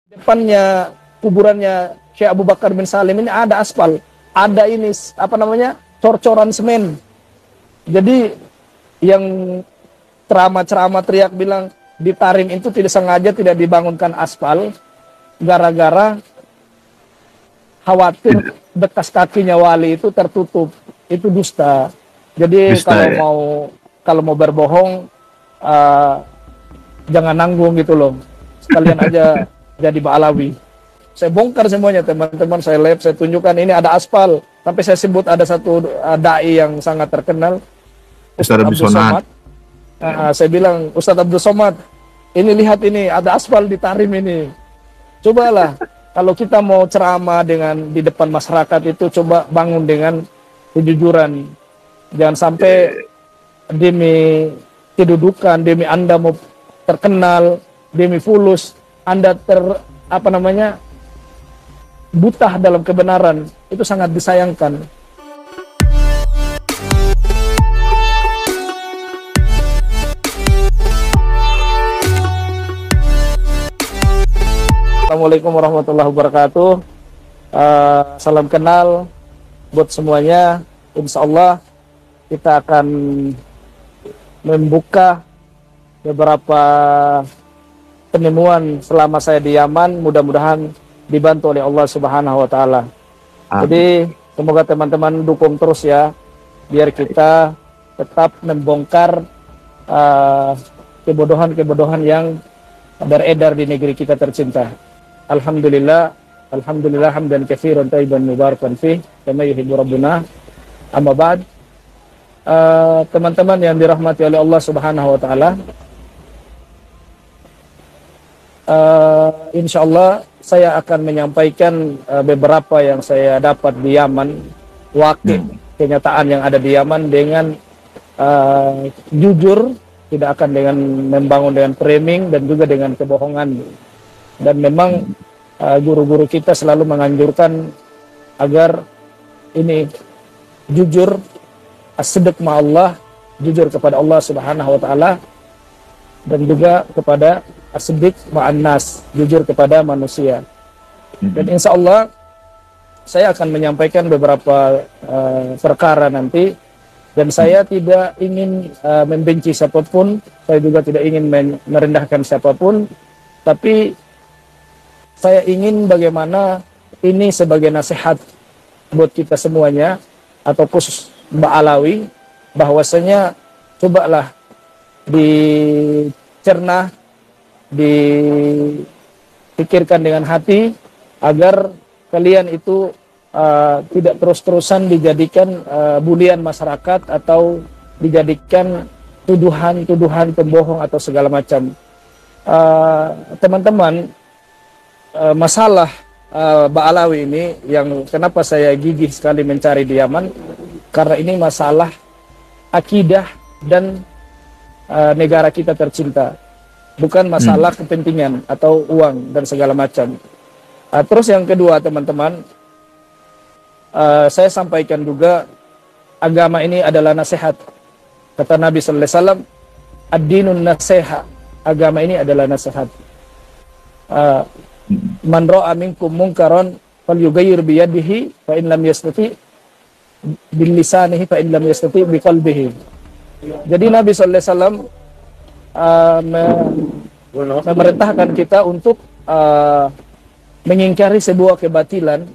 Depannya kuburannya Syekh Abu Bakar bin Salim ini ada aspal, ada ini apa namanya, cor-coran semen. Jadi yang ceramah-ceramah teriak bilang di Tarim itu tidak sengaja tidak dibangunkan aspal gara-gara khawatir bekas kakinya wali itu tertutup. Itu dusta. Jadi Dusta ya. kalau mau berbohong jangan nanggung gitu loh. Sekalian aja jadi Ba'alawi. Saya bongkar semuanya teman-teman, saya live, saya tunjukkan ini ada aspal. Sampai saya sebut ada satu dai yang sangat terkenal, Ustadz Abdul Somad. Saya bilang, Ustadz Abdul Somad, ini lihat ini ada aspal di Tarim ini. Cobalah kalau kita mau ceramah dengan di depan masyarakat itu, coba bangun dengan kejujuran. Jangan sampai demi kedudukan, demi Anda mau terkenal, demi fulus, Anda buta dalam kebenaran. Itu sangat disayangkan. Assalamualaikum warahmatullahi wabarakatuh. Salam kenal buat semuanya. Insya Allah kita akan membuka beberapa penemuan selama saya di Yaman, mudah-mudahan dibantu oleh Allah Subhanahu wa Ta'ala. Jadi semoga teman-teman dukung terus ya, biar kita tetap membongkar kebodohan-kebodohan yang beredar di negeri kita tercinta. Alhamdulillah hamdan katsiran thayyiban mubarakan fih kama yuhibbu rabbuna. Amma ba'd. Teman-teman yang dirahmati oleh Allah Subhanahu wa Ta'ala, insyaallah saya akan menyampaikan beberapa yang saya dapat di Yaman, kenyataan yang ada di Yaman dengan jujur, tidak akan dengan membangun dengan framing dan juga dengan kebohongan. Dan memang guru-guru kita selalu menganjurkan agar ini jujur, as-sidq ma'allah, jujur kepada Allah Subhanahu wa Ta'ala, dan juga kepada as-sidq ma'an nas, jujur kepada manusia. Dan insya Allah saya akan menyampaikan beberapa perkara nanti, dan saya tidak ingin membenci siapapun, saya juga tidak ingin merendahkan siapapun, tapi saya ingin bagaimana ini sebagai nasihat buat kita semuanya, atau khusus Ba'alawi, bahwasanya cobalah dicerna, dipikirkan dengan hati, agar kalian itu tidak terus-terusan dijadikan bulian masyarakat atau dijadikan tuduhan-tuduhan pembohong atau segala macam. Teman-teman, masalah Ba'alawi ini yang kenapa saya gigih sekali mencari di Yaman, karena ini masalah akidah dan negara kita tercinta, bukan masalah kepentingan atau uang dan segala macam. Terus yang kedua teman-teman, saya sampaikan juga, agama ini adalah nasihat. Kata Nabi sallallahu alaihi wasallam, ad-dinun nasiha, agama ini adalah nasihat. Man ra'a minkum munkaran falyughayyir bi yadihi fa in lam yastati bil lisanihi fa in lam yastati bi qalbihi. Jadi Nabi sallallahu alaihi wasallam memerintahkan kita untuk mengingkari sebuah kebatilan.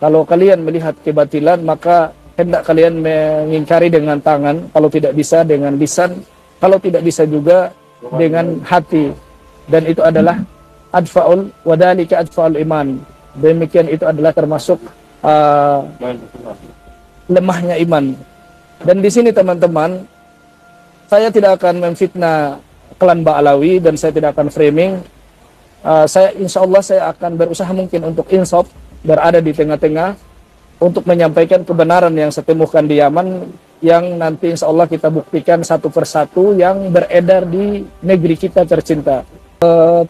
Kalau kalian melihat kebatilan, maka hendak kalian mengingkari dengan tangan, kalau tidak bisa dengan lisan, kalau tidak bisa juga dengan hati. Dan itu adalah adfa'ul wadhalika adfa'ul iman. Demikian itu adalah termasuk lemahnya iman. Dan di sini teman-teman, saya tidak akan memfitnah klan Ba'alawi dan saya tidak akan framing. Insya Allah saya akan berusaha mungkin untuk insaf, berada di tengah-tengah untuk menyampaikan kebenaran yang saya temukan di Yaman, yang nanti insya Allah kita buktikan satu persatu yang beredar di negeri kita tercinta.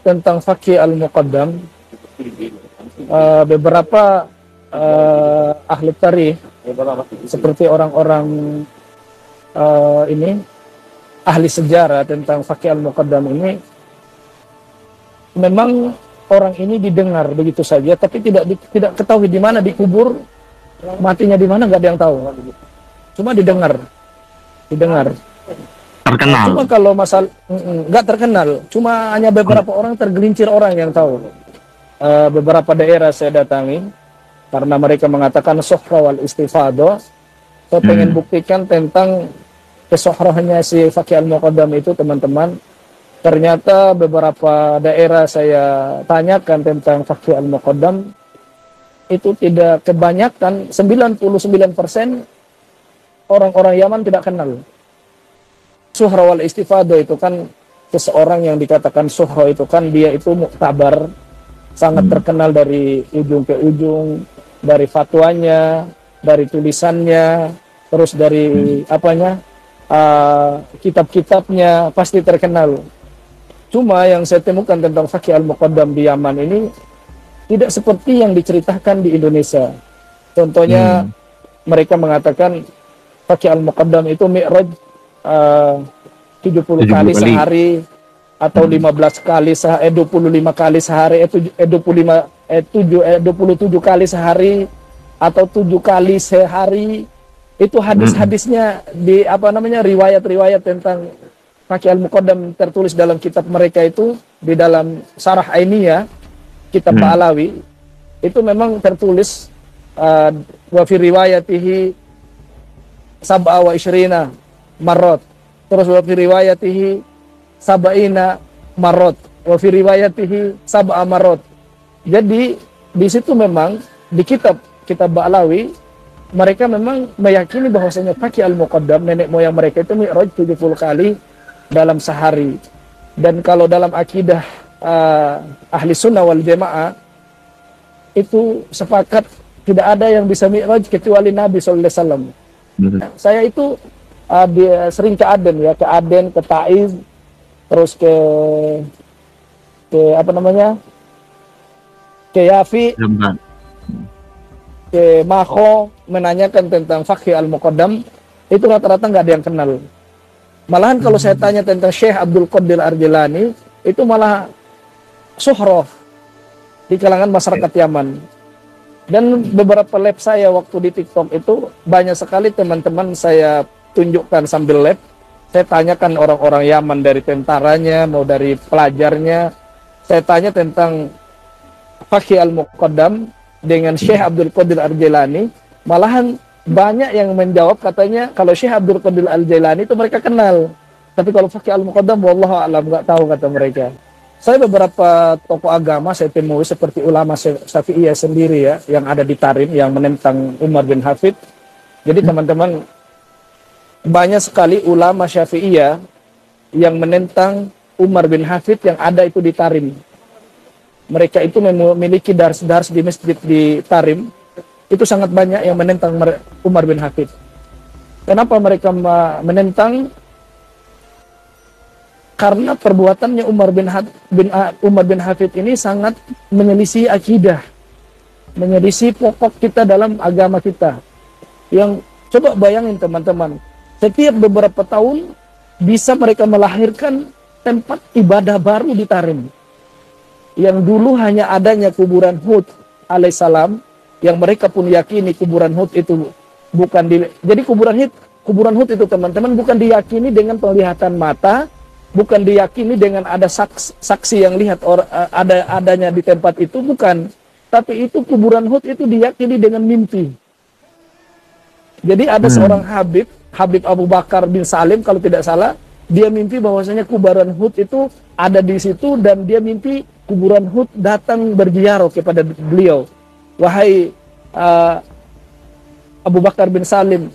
Tentang Faqih al-Muqaddam, beberapa ahli tarikh seperti orang-orang ini ahli sejarah tentang Faqih al-Muqaddam ini memang orang ini didengar begitu saja, tapi tidak ketahui di mana dikubur, matinya di mana nggak ada yang tahu. Cuma didengar. Terkenal. Cuma kalau masalah nggak terkenal, cuma hanya beberapa orang, tergelincir orang yang tahu. Beberapa daerah saya datangi, karena mereka mengatakan sohra wal istifadah, saya pengen buktikan tentang kesohrohnya si Fakih Al-Muqaddam itu, teman-teman. Ternyata beberapa daerah saya tanyakan tentang Fakih Al-Muqaddam, itu tidak, kebanyakan 99% orang-orang Yaman tidak kenal. Suhra wal istifadah itu kan seseorang yang dikatakan suhra itu kan dia itu muktabar, sangat terkenal dari ujung ke ujung, dari fatwanya, dari tulisannya, terus dari kitab-kitabnya pasti terkenal. Cuma yang saya temukan tentang Fakih Al-Muqaddam di Yaman ini tidak seperti yang diceritakan di Indonesia. Contohnya mereka mengatakan Fakih Al-Muqaddam itu mi'raj 70 kali sehari, atau 15 kali 25 kali sehari, 27 kali sehari, atau 7 kali sehari. Itu hadis-hadisnya di riwayat-riwayat tentang Fakih Al-Muqaddam tertulis dalam kitab mereka itu, di dalam Syarah Ainiyah kitab Ba'alawi itu memang tertulis wa fi riwayatihi sab'a wa isyrina marot, terus wa fi riwayatihi sab'ina marot, wa fi riwayatihi sab'a marot. Jadi di situ memang di kitab Ba'alawi mereka memang meyakini bahwasanya Fakih Al-Muqaddam, nenek moyang mereka itu mi'raj 70 kali dalam sehari. Dan kalau dalam akidah ahli sunnah wal jamaah itu sepakat tidak ada yang bisa mi'raj kecuali Nabi SAW. Saya itu sering ke Aden, ke Taiz, terus ke Yafi, ke Makho, menanyakan tentang Fakih Al-Muqaddam. Itu rata-rata nggak ada yang kenal. Malahan kalau saya tanya tentang Syekh Abdul Qadir Ar-Jilani, itu malah suhroh di kalangan masyarakat Yaman. Dan beberapa lab saya waktu di TikTok itu banyak sekali teman-teman saya tunjukkan sambil lab. Saya tanyakan orang-orang Yaman, dari tentaranya mau dari pelajarnya. Saya tanya tentang Fakih Al-Muqaddam dengan Syekh Abdul Qadir Ar-Jilani. Malahan banyak yang menjawab katanya kalau Syekh Abdul Qadir Al-Jilani itu mereka kenal. Tapi kalau Fakih Al-Muqaddam wallahu a'lam, nggak tahu kata mereka. Saya beberapa tokoh agama saya temui seperti ulama Syafi'iyah sendiri yang ada di Tarim yang menentang Umar bin Hafid. Jadi teman-teman, banyak sekali ulama Syafi'iyah yang menentang Umar bin Hafid yang ada itu di Tarim. Mereka itu memiliki dars-dars di masjid di Tarim. Itu sangat banyak yang menentang Umar bin Hafid. Kenapa mereka menentang? Karena perbuatannya Umar bin Hafid ini sangat menyelisih akidah, menyelisih pokok kita dalam agama kita. Yang coba bayangin teman-teman, setiap beberapa tahun bisa mereka melahirkan tempat ibadah baru di Tarim. Yang dulu hanya adanya kuburan Hud alaihissalam, yang mereka pun yakini kuburan Hud itu bukan jadi kuburan Hud itu teman-teman bukan diyakini dengan penglihatan mata, bukan diyakini dengan ada saksi yang lihat adanya di tempat itu, bukan. Tapi itu kuburan Hud itu diyakini dengan mimpi. Jadi ada seorang Habib Abu Bakar bin Salim kalau tidak salah, dia mimpi bahwasanya kuburan Hud itu ada di situ, dan dia mimpi kuburan Hud datang berziarah kepada beliau. Wahai Abu Bakar bin Salim,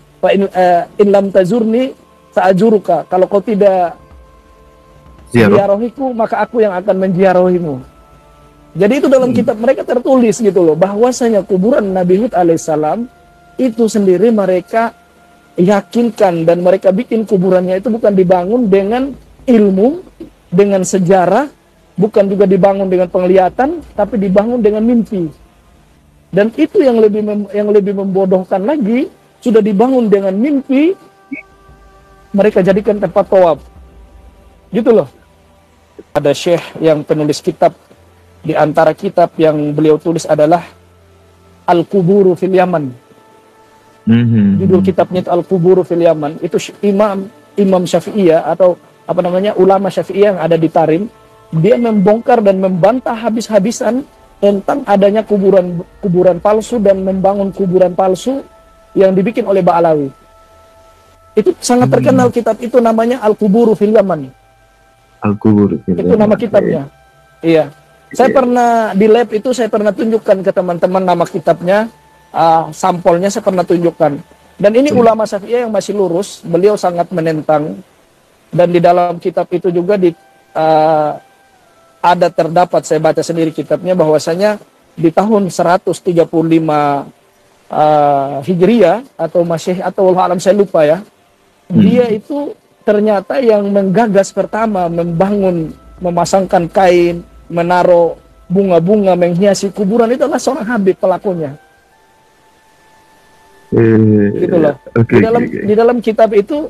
in lam tazurni sa'ajuruka, kalau kau tidak ziarahiku maka aku yang akan menziarahimu. Jadi itu dalam kitab mereka tertulis gitu loh, bahwasanya kuburan Nabi Hud alaihissalam itu sendiri mereka yakinkan, dan mereka bikin kuburannya itu bukan dibangun dengan ilmu, dengan sejarah, bukan juga dibangun dengan penglihatan, tapi dibangun dengan mimpi. Dan itu yang lebih membodohkan lagi, sudah dibangun dengan mimpi, mereka jadikan tempat tawaf. Gitu loh. Ada syekh yang penulis kitab Di antara kitab yang beliau tulis adalah Al-Quburu fil Yaman. Judul kitabnya itu Al-Quburu fil Yaman. Itu Imam Syafi'iyah atau apa namanya, ulama Syafi'iyah yang ada di Tarim. Dia membongkar dan membantah habis-habisan tentang adanya kuburan palsu dan membangun kuburan palsu yang dibikin oleh Ba'alawi. Itu sangat terkenal kitab itu, namanya Al-Quburu fil Yaman. Al-Quburu fil Yaman. Itu nama kitabnya. Iya. Saya pernah di lab itu, saya pernah tunjukkan ke teman-teman nama kitabnya, sampelnya saya pernah tunjukkan. Dan ini ulama Syafi'iyah yang masih lurus, beliau sangat menentang. Dan di dalam kitab itu juga ada terdapat, saya baca sendiri kitabnya, bahwasanya di tahun 135 Hijriyah atau Masih atau Allah alam saya lupa ya. Dia itu ternyata yang menggagas pertama membangun, memasangkan kain, menaruh bunga-bunga, menghiasi kuburan, itu adalah seorang Habib pelakunya. Gitu loh. Di dalam kitab itu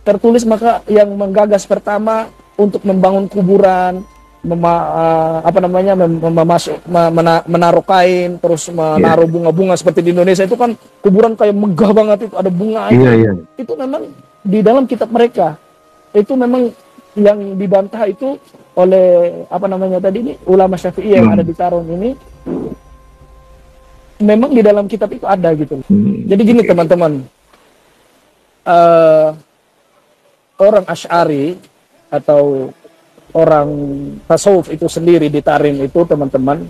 tertulis maka yang menggagas pertama untuk membangun kuburan, menaruh kain, terus menaruh bunga-bunga seperti di Indonesia itu kan kuburan kayak megah banget, itu ada bunga. Itu memang di dalam kitab mereka. Itu memang yang dibantah itu oleh ulama Syafi'i yang ada di Tarim ini. Memang di dalam kitab itu ada gitu. Jadi gini teman-teman, orang Asy'ari atau orang tasawuf itu sendiri di Tarim itu teman-teman,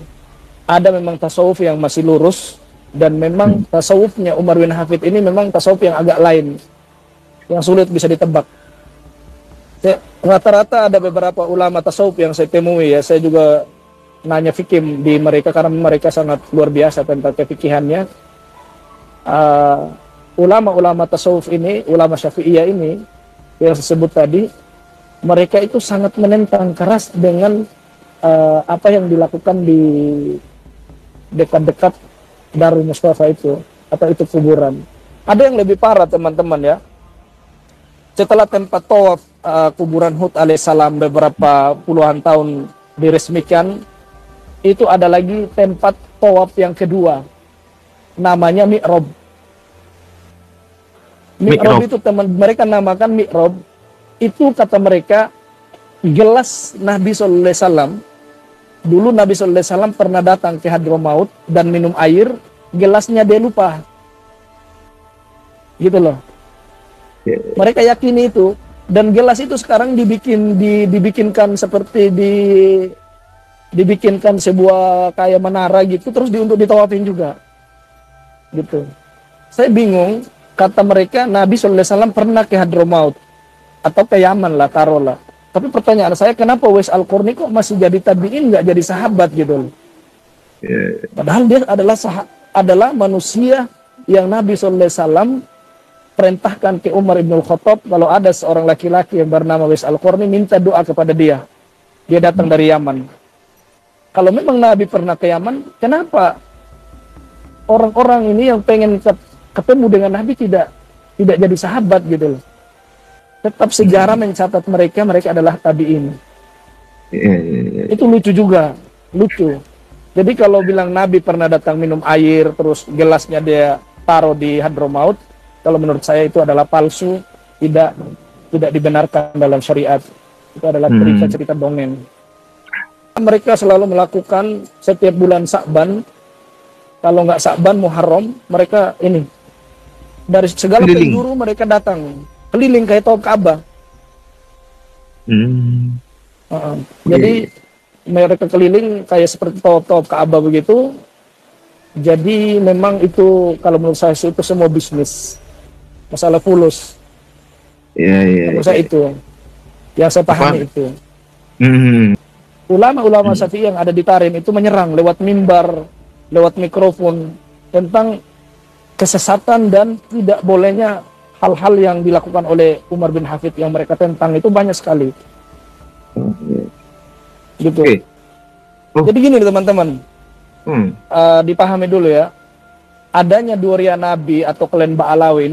ada memang tasawuf yang masih lurus, dan memang tasawufnya Umar bin Hafid ini memang tasawuf yang agak lain, yang sulit bisa ditebak. Rata-rata ada beberapa ulama tasawuf yang saya temui ya, saya juga nanya fikih di mereka karena mereka sangat luar biasa tentang kefikihannya. Ulama-ulama tasawuf ini, ulama Syafi'iyah ini yang saya sebut tadi, mereka itu sangat menentang keras dengan apa yang dilakukan di dekat-dekat Darul Mustafa itu, atau itu kuburan. Ada yang lebih parah teman-teman ya. Setelah tempat tawaf kuburan Hud alaihissalam beberapa puluhan tahun diresmikan, itu ada lagi tempat tawaf yang kedua, namanya Mi'rab. Mi'rab itu mereka namakan Mi'rab. Itu kata mereka gelas Nabi Sallallahu Alaihi Wasallam. Dulu Nabi Sallallahu Alaihi Wasallam pernah datang ke Hadramaut dan minum air, gelasnya dia lupa. Gitu loh. Mereka yakini itu, dan gelas itu sekarang dibikinkan seperti dibikinkan sebuah kayak menara gitu, terus untuk ditawafin juga. Gitu. Saya bingung, kata mereka Nabi Sallallahu Alaihi Wasallam pernah ke Hadramaut atau ke Yaman lah, taruhlah. Tapi pertanyaan saya, kenapa Uwais Al-Qarni kok masih jadi tabi'in, nggak jadi sahabat gitu loh. Padahal dia adalah manusia yang Nabi Sallallahu Alaihi Wasallam perintahkan ke Umar ibn Khattab, kalau ada seorang laki-laki yang bernama Uwais Al-Qarni, minta doa kepada dia. Dia datang dari Yaman. Kalau memang Nabi pernah ke Yaman, kenapa orang-orang ini yang pengen ketemu dengan Nabi tidak jadi sahabat gitu loh. Tetap sejarah mencatat mereka adalah tabi'in. Itu lucu juga, lucu. Jadi kalau bilang Nabi pernah datang minum air, terus gelasnya dia taruh di Hadramaut, kalau menurut saya itu adalah palsu, tidak dibenarkan dalam syariat. Itu adalah cerita-cerita dongeng. Mereka selalu melakukan setiap bulan Sa'ban, kalau nggak Sa'ban Muharram, mereka ini dari segala penjuru mereka datang keliling kayak tawaf Ka'bah. Jadi mereka keliling kayak seperti tawaf Ka'bah begitu. Jadi memang itu kalau menurut saya itu semua bisnis, masalah fulus. Menurut saya itu yang saya pahami itu. Ulama-ulama Syafi'i yang ada di Tarim itu menyerang lewat mimbar, lewat mikrofon tentang kesesatan dan tidak bolehnya hal-hal yang dilakukan oleh Umar bin Hafid yang mereka tentang itu banyak sekali. Gitu. Jadi gini teman-teman, dipahami dulu ya, adanya Duria Nabi atau klan Ba'alawi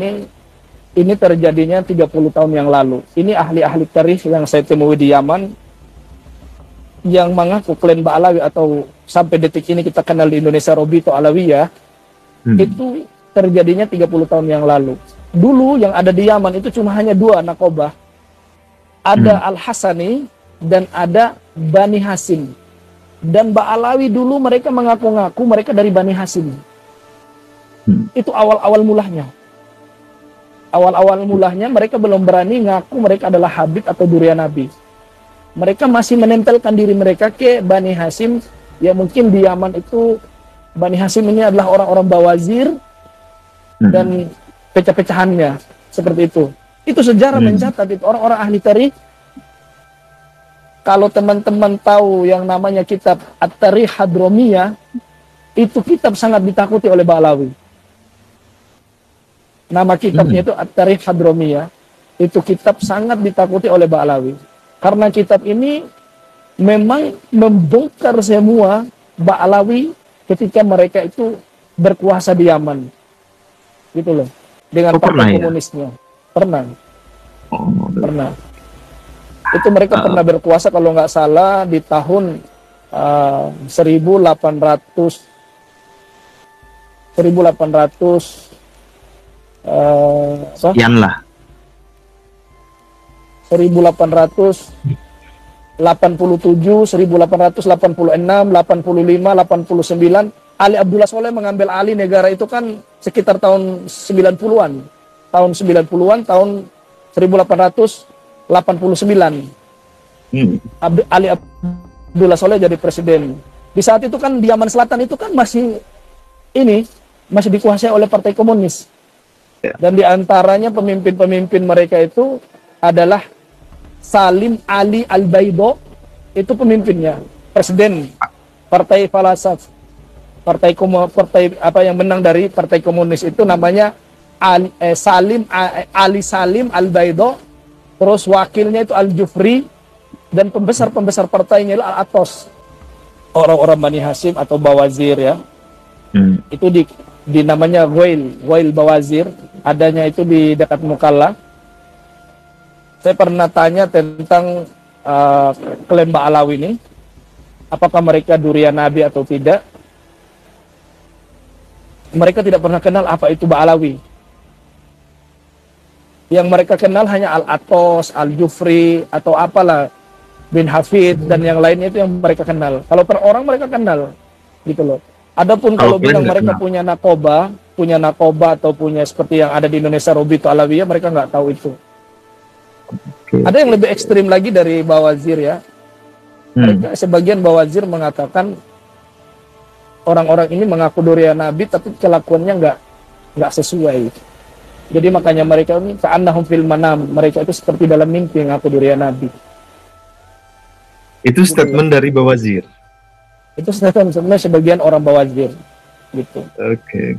ini terjadinya 30 tahun yang lalu. Ini ahli-ahli tarikh yang saya temui di Yaman, yang mengaku klan Ba'alawi atau sampai detik ini kita kenal di Indonesia Robito Alawiyah, itu terjadinya 30 tahun yang lalu. Dulu yang ada di Yaman itu cuma hanya 2 nakobah. Ada Al-Hasani dan ada Bani Hasim. Dan Ba'alawi dulu mereka mengaku-ngaku mereka dari Bani Hasim. Itu awal-awal mulanya. Awal-awal mulanya mereka belum berani ngaku mereka adalah Habib atau durian Nabi. Mereka masih menempelkan diri mereka ke Bani Hasim. Ya mungkin di Yaman itu Bani Hasim ini adalah orang-orang bawazir dan pecah-pecahannya seperti itu. Itu sejarah mencatat itu orang-orang ahli tarikh. Kalau teman-teman tahu yang namanya kitab At-Tarikh Hadromiyah, itu kitab sangat ditakuti oleh Ba'alawi. Nama kitabnya itu At-Tarikh Hadromiyah. Itu kitab sangat ditakuti oleh Ba'alawi. Karena kitab ini memang membongkar semua Ba'alawi ketika mereka itu berkuasa di Yaman. Gitu loh. Dengan partai komunisnya. Pernah. Pernah. Itu mereka pernah berkuasa kalau nggak salah di tahun 1800 sekian lah. 1887, 1886, 85, 89, Ali Abdullah Soleh mengambil alih negara itu kan sekitar tahun 90-an. Tahun 90-an, tahun 1889. Ali Abdullah Soleh jadi presiden. Di saat itu kan di Yaman Selatan itu kan masih dikuasai oleh partai komunis. Dan di antaranya pemimpin-pemimpin mereka itu adalah Salim Ali Al-Baido, itu pemimpinnya, presiden partai Falasaf, partai apa yang menang dari partai komunis itu namanya Ali Salim Al-Baido, terus wakilnya itu Al-Jufri, dan pembesar partainya itu Al-Atos, orang-orang Bani Hasim atau Bawazir ya. Itu di namanya Ghail Bawazir, adanya itu di dekat Mukalla. Saya pernah tanya tentang klan Ba'alawi ini, apakah mereka durian Nabi atau tidak. Mereka tidak pernah kenal apa itu Ba'alawi. Yang mereka kenal hanya Al-Atos, Al-Jufri, atau apalah, bin Hafid, dan yang lainnya itu yang mereka kenal. Kalau per orang mereka kenal, gitu loh. Adapun kalau bilang mereka punya nakoba atau punya seperti yang ada di Indonesia Robito Alawiyah, mereka nggak tahu itu. Ada yang lebih ekstrim lagi dari Bawazir ya. Mereka sebagian Bawazir mengatakan orang-orang ini mengaku durian Nabi tapi kelakuannya nggak sesuai. Jadi makanya mereka ini ka'annahum fil manam, mereka itu seperti dalam mimpi mengaku durian Nabi. Itu statement dari Bawazir. Itu sebenarnya sebagian orang Bawazir gitu. Oke.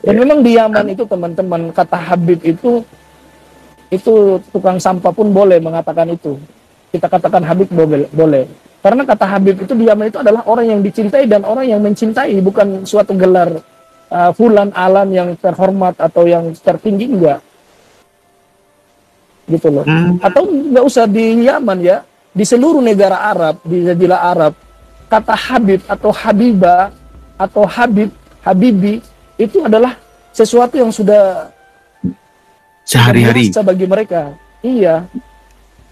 Dan memang di Yaman itu teman-teman, kata Habib itu tukang sampah pun boleh mengatakan itu. Kita katakan Habib boleh. Karena kata Habib itu di Yaman itu adalah orang yang dicintai dan orang yang mencintai, bukan suatu gelar fulan alam yang terhormat atau yang tertinggi, enggak. Gitu loh. Atau enggak usah di Yaman ya, di seluruh negara Arab, di Jazirah Arab, kata Habib atau Habibah atau Habibi itu adalah sesuatu yang sudah sehari-hari bagi mereka. Iya.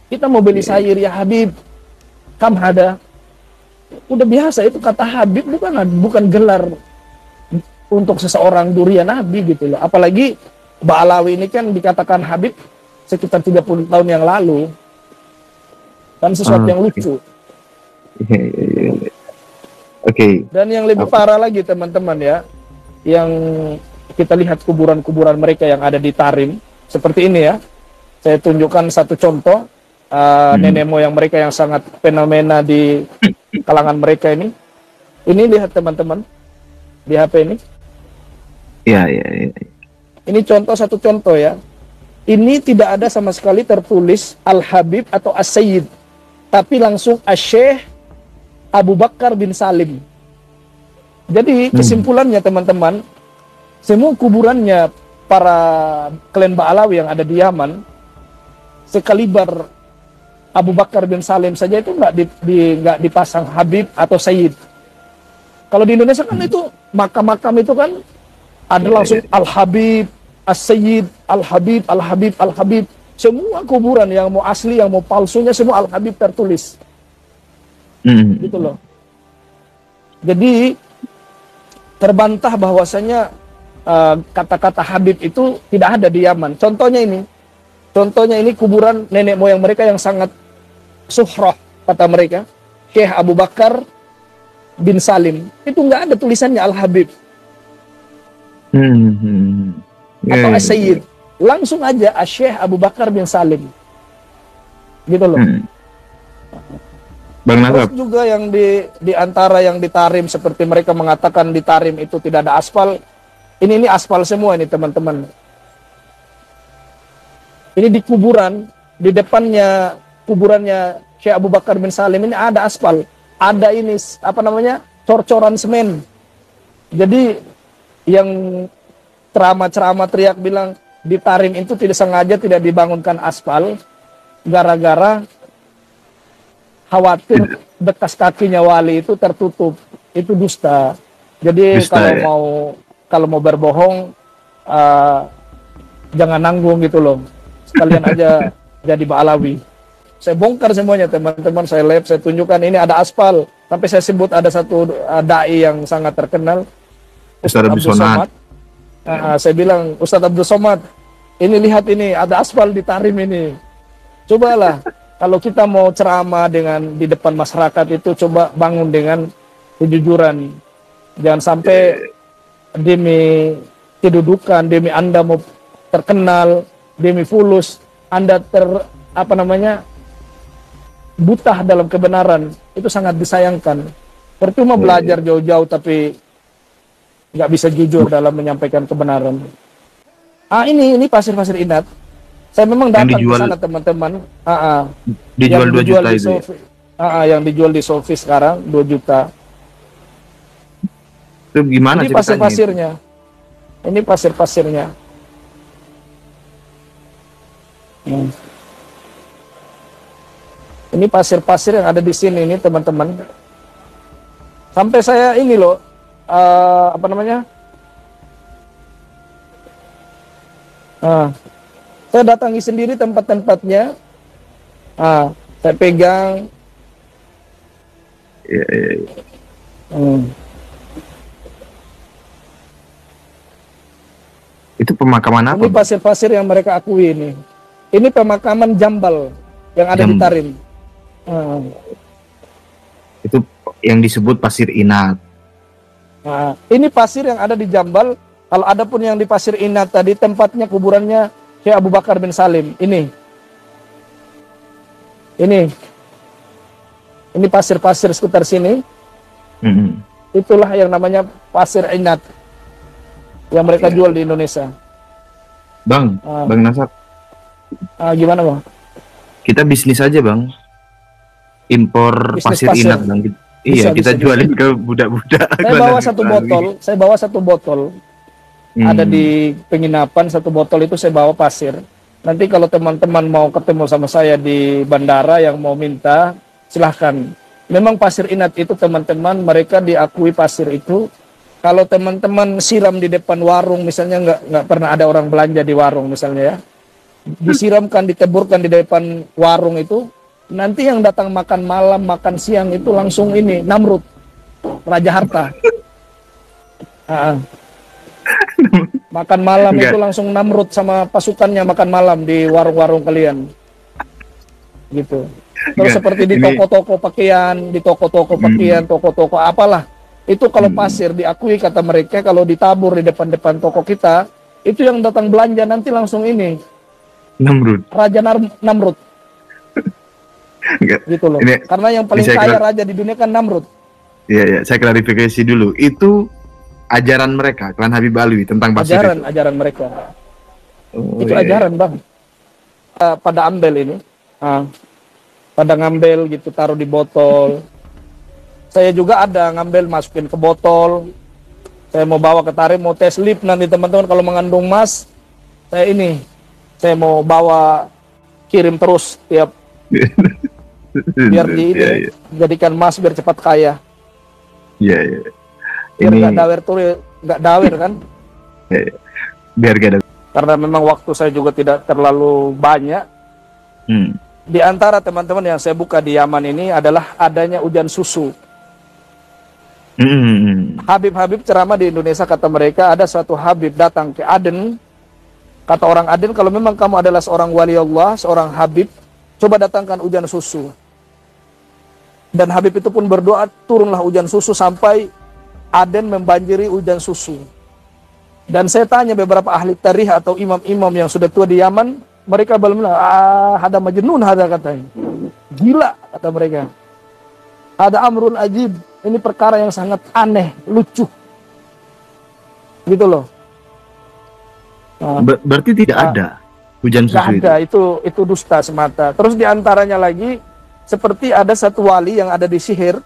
Kita mau beli sayur ya Habib. Kam ada. Udah biasa itu kata Habib bukan gelar untuk seseorang durian Nabi gitu loh. Apalagi Ba'alawi ini kan dikatakan Habib sekitar 30 tahun yang lalu. Kan sesuatu yang lucu. Oke. Dan yang lebih parah lagi teman-teman ya, yang kita lihat kuburan-kuburan mereka yang ada di Tarim seperti ini ya. Saya tunjukkan satu contoh nenek moyang mereka yang sangat fenomena di kalangan mereka ini. Ini lihat teman-teman di HP ini. Iya. Ini satu contoh ya. Ini tidak ada sama sekali tertulis Al-Habib atau As-Sayyid, tapi langsung Asy-Syaikh Abu Bakar bin Salim. Jadi kesimpulannya teman-teman, semua kuburannya para klan Ba'alawi yang ada di Yaman sekaliber Abu Bakar bin Salim saja itu nggak dipasang Habib atau Sayyid. Kalau di Indonesia kan itu makam-makam itu kan ada langsung Al Habib, As Sayyid, Al Habib, Al Habib, Al Habib. Semua kuburan yang mau asli, yang mau palsunya semua Al Habib tertulis. Gitu loh. Jadi terbantah bahwasanya kata-kata Habib itu tidak ada di Yaman. Contohnya ini kuburan nenek moyang mereka yang sangat suhroh, kata mereka, Syekh Abu Bakar bin Salim. Itu nggak ada tulisannya Al-Habib. Atau As-Sayyid. Langsung aja Syekh Abu Bakar bin Salim. Gitu loh. Bang Terus Nasab, juga yang di antara yang di Tarim, seperti mereka mengatakan di Tarim itu tidak ada aspal. Ini aspal semua ini teman-teman. Ini di kuburan, di depannya kuburannya Syekh Abu Bakar bin Salim ini ada aspal. Ada ini, apa namanya, cor-coran semen. Jadi yang ceramah-ceramah teriak bilang di Tarim itu tidak sengaja tidak dibangunkan aspal, gara-gara khawatir bekas kakinya wali itu tertutup. Itu dusta. Jadi kalau mau berbohong, jangan nanggung gitu loh. Sekalian aja jadi Ba'alawi. Saya bongkar semuanya teman-teman, saya lab, saya tunjukkan ini ada aspal. Sampai saya sebut ada satu dai yang sangat terkenal, Ustadz Abdul Somad. Saya bilang, Ustadz Abdul Somad, ini lihat ini ada aspal di Tarim ini. Cobalah kalau kita mau ceramah di depan masyarakat itu, coba bangun dengan kejujuran. Jangan sampai demi kedudukan, demi Anda mau terkenal, demi fulus, Anda buta dalam kebenaran. Itu sangat disayangkan. Percuma belajar jauh-jauh tapi nggak bisa jujur dalam menyampaikan kebenaran. Ini pasir-pasir Inat. Saya memang datang ke sana teman-teman. Dijual 2 juta itu. Yang dijual di Sofi sekarang 2 juta. Itu gimana ini ceritanya? Pasir-pasirnya. Ini pasir-pasirnya. Ini pasir-pasir yang ada di sini ini teman-teman. Sampai saya ini loh, saya datangi sendiri tempat-tempatnya. Saya pegang. Itu pemakaman apa? Ini pasir-pasir yang mereka akui ini. Ini pemakaman Jambal yang ada di Tarim. Itu yang disebut pasir Inat. Ini pasir yang ada di Jambal. Kalau ada pun yang di pasir Inat tadi, tempatnya kuburannya Syekh Abu Bakar bin Salim. Ini pasir-pasir sekitar sini. Itulah yang namanya pasir Inat yang mereka jual di Indonesia. Bang Nasab. Gimana bang? Kita bisnis aja bang. Impor Bisnis pasir Inat bang. Iya, kita jualin ke budak-budak. Saya bawa satu botol. Ada di penginapan, satu botol itu saya bawa pasir. Nanti kalau teman-teman mau ketemu sama saya di bandara yang mau minta, silahkan. Memang pasir Inat itu teman-teman, mereka diakui pasir itu. Kalau teman-teman siram di depan warung, misalnya nggak pernah ada orang belanja di warung misalnya ya, disiramkan, diteburkan di depan warung itu, nanti yang datang makan malam, makan siang itu langsung ini Namrud, Raja Harta. Makan malam itu langsung Namrud sama pasukannya makan malam di warung-warung kalian. Gitu. Terus seperti di toko-toko pakaian, toko-toko apalah. Itu kalau pasir diakui kata mereka, kalau ditabur di depan-depan toko kita, itu yang datang belanja nanti langsung ini Namrud. Raja Namrud. Gitu loh. Karena yang paling kaya raja di dunia kan Namrud. Iya, saya klarifikasi dulu. Itu ajaran mereka, klan Habib Alwi tentang pasir itu. Ajaran mereka. Itu ajaran bang. Pada ambil ini, pada ngambil gitu, taruh di botol. Saya juga ada ngambil, masukin ke botol. Saya mau bawa ke Tarim, mau tes lip nanti teman-teman kalau mengandung emas. Saya mau bawa kirim terus tiap biar di ini Iya, iya. jadikan emas biar cepat kaya, Iya, iya. biar Ini nggak dawer tuh, nggak dawer kan. iya, iya. Biar gak ada. Karena memang waktu saya juga tidak terlalu banyak. Hmm. Di antara teman-teman yang saya buka di Yaman ini adalah adanya hujan susu. Habib-habib ceramah di Indonesia, kata mereka ada suatu habib datang ke Aden. Kata orang Aden, kalau memang kamu adalah seorang wali Allah, seorang habib, coba datangkan hujan susu. Dan habib itu pun berdoa, turunlah hujan susu sampai Aden membanjiri hujan susu. Dan saya tanya beberapa ahli tarikh atau imam-imam yang sudah tua di Yaman, mereka belum bilang, ada majnun, ada katanya. Gila, kata mereka. Ada amrun ajib, ini perkara yang sangat aneh, lucu. Gitu loh. Nah, Berarti tidak ada hujan nggak susu ada, itu dusta semata. Terus diantaranya lagi, seperti ada satu wali yang ada di Sihir.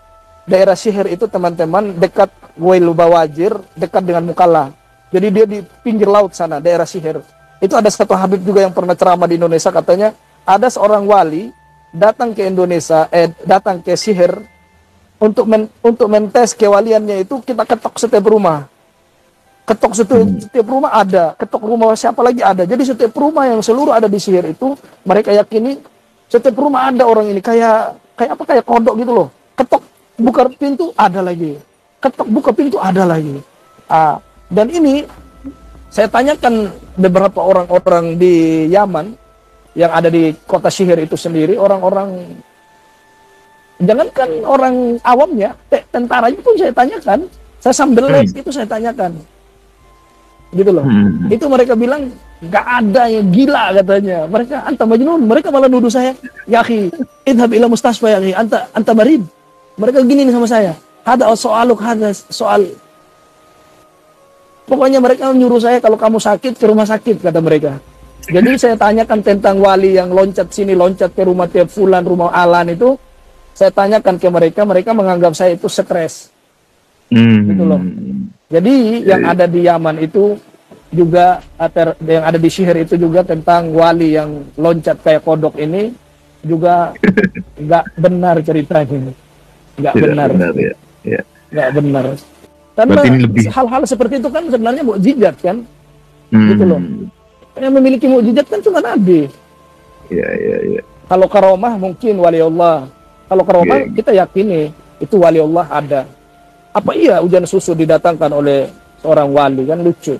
Daerah Sihir itu teman-teman dekat Wail Bawajir, dekat dengan Mukalla. Jadi dia di pinggir laut sana, daerah Sihir. Itu ada satu habib juga yang pernah ceramah di Indonesia, katanya ada seorang wali datang ke Indonesia, datang ke Sihir untuk mentes kewaliannya itu, kita ketok setiap rumah. Ketok setiap rumah ada, ketok rumah siapa lagi ada. Jadi setiap rumah yang seluruh ada di Sihir itu, mereka yakini setiap rumah ada orang ini, kayak apa, kayak kodok gitu loh. Ketok buka pintu ada lagi, ketok buka pintu ada lagi. Dan ini saya tanyakan beberapa orang-orang di Yaman yang ada di kota Sihir itu sendiri, orang-orang, jangankan orang awamnya, tentaranya pun saya tanyakan, saya sambil les itu saya tanyakan, gitu loh. Itu mereka bilang nggak ada, yang gila katanya. Mereka anta majnun, mereka malah nuduh saya, ya akhi, idhab ila mustasfa ya akhi, anta marid. Mereka gini nih sama saya, ada soaluk, ada soal. Pokoknya mereka menyuruh saya, kalau kamu sakit ke rumah sakit, kata mereka. Jadi saya tanyakan tentang wali yang loncat sini, loncat ke rumah tiap fulan, rumah Alan itu, saya tanyakan ke mereka, mereka menganggap saya itu stres. Gitu loh. Jadi yang ada di Yaman itu juga, yang ada di Sihir itu juga tentang wali yang loncat kayak kodok ini, juga nggak benar ceritanya. Nggak benar. Ya. Nggak benar. Karena hal-hal seperti itu kan sebenarnya mukjizat kan, gitu loh. Yang memiliki mukjizat kan cuma Nabi. Iya. Kalau karomah mungkin wali Allah. Kalau karomah kita yakini itu wali Allah ada. Apa iya hujan susu didatangkan oleh seorang wali, kan lucu.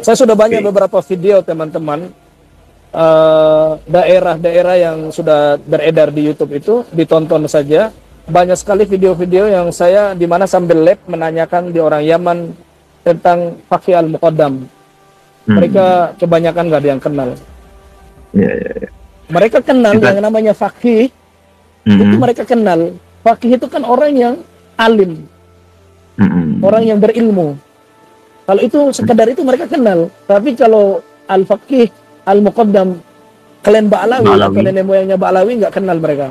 Saya sudah banyak beberapa video teman-teman, daerah-daerah yang sudah beredar di YouTube itu, ditonton saja. Banyak sekali video-video yang saya di mana sambil lab menanyakan di orang Yaman tentang Faqih Al-Muqaddam. Mereka kebanyakan nggak ada yang kenal. Iya. Mereka kenal yang namanya Faqih. Itu mereka kenal. Faqih itu kan orang yang alim, orang yang berilmu. Kalau itu sekedar itu mereka kenal. Tapi kalau Al-Faqih Al-Muqaddam, klan Ba'alawi atau nenek moyangnya Ba'alawi, nggak kenal mereka.